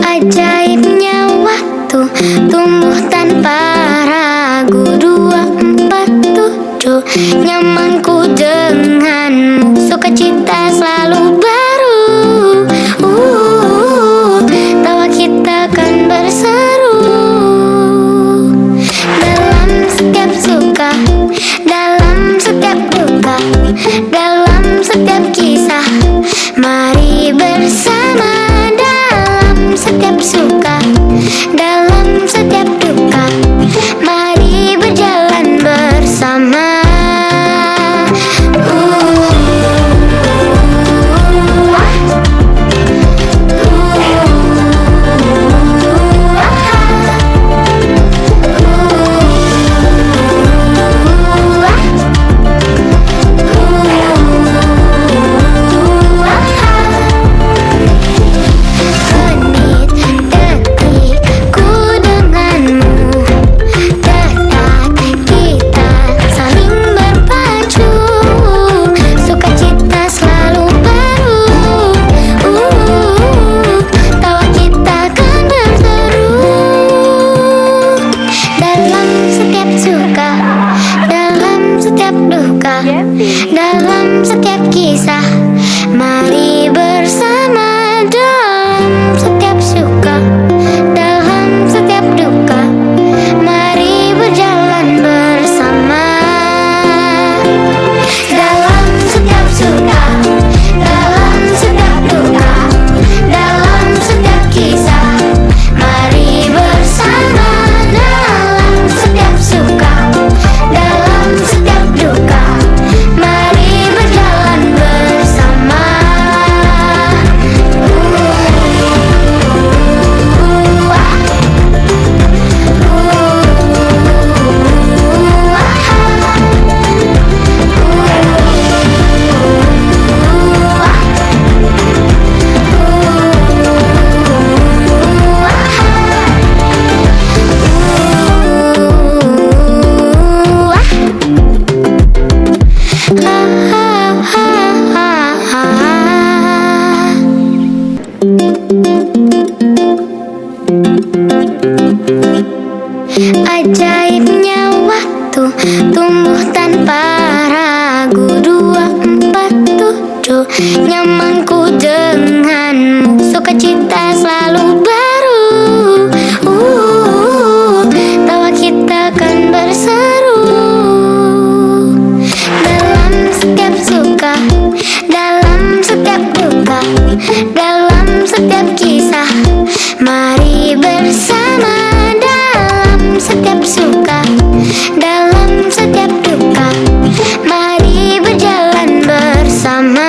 Ajaibnya waktu tumbuh tanpa ragu. 247 nyamanku denganmu, sukacita selalu baru. Tawa kita kan berseru dalam setiap suka, dalam setiap duka, dalam setiap kisah. Mari bersama dalam setiap suka, dalam setiap duka. Mari berjalan bersama. Dalam setiap kisah, mari bersama dalam setiap suka, dalam setiap duka. Mari berjalan bersama dalam setiap suka, dalam setiap duka, dalam setiap kisah. Mari bersama dalam setiap suka, dalam setiap duka. Mari berjalan bersama. Ajaibnya waktu tumbuh tanpa ragu. 247 nyamanku denganmu, sukacita selalu baru. Tawa kita kan berseru dalam setiap suka, dalam setiap duka, dalam setiap kisah. Mari bersama dalam setiap suka, dalam setiap duka. Mari berjalan bersama.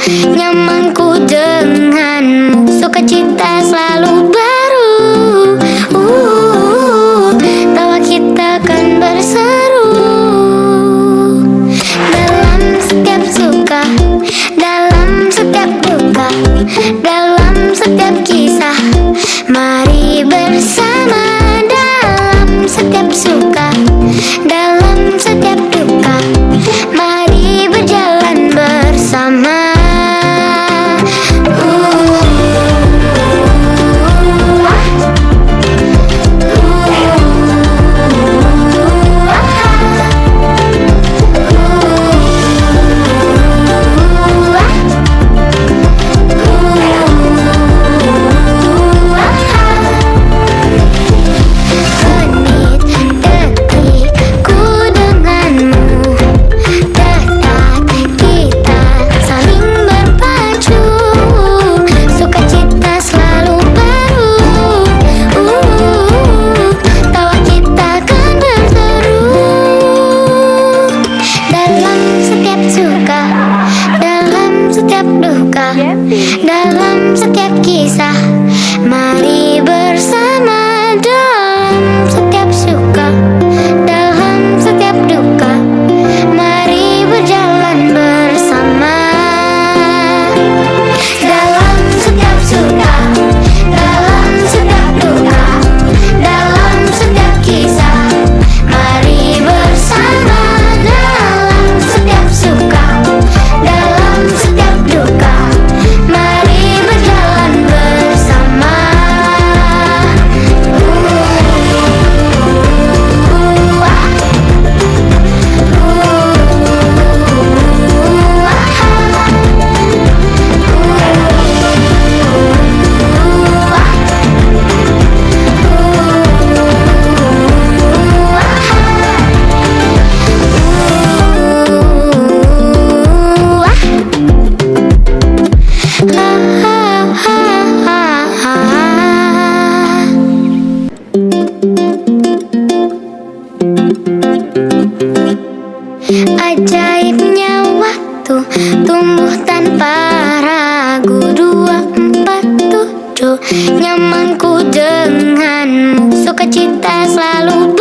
nyamanku denganmu, sukacita selalu baru. Tawa kita kan berseru dalam setiap suka, dalam setiap duka, dalam setiap kisah. Mari bersama dalam setiap suka, dalam setiap duka. Mari berjalan bersama. Dalam setiap kisah, mari bersama dalam setiap suka, dalam setiap duka. Mari berjalan bersama dalam setiap suka, dalam setiap duka, dalam setiap kisah. Mari bersama dalam setiap suka, dalam setiap duka. Ajaibnya waktu tumbuh tanpa ragu. 2, 4, 7, nyamanku denganmu, sukacita selalu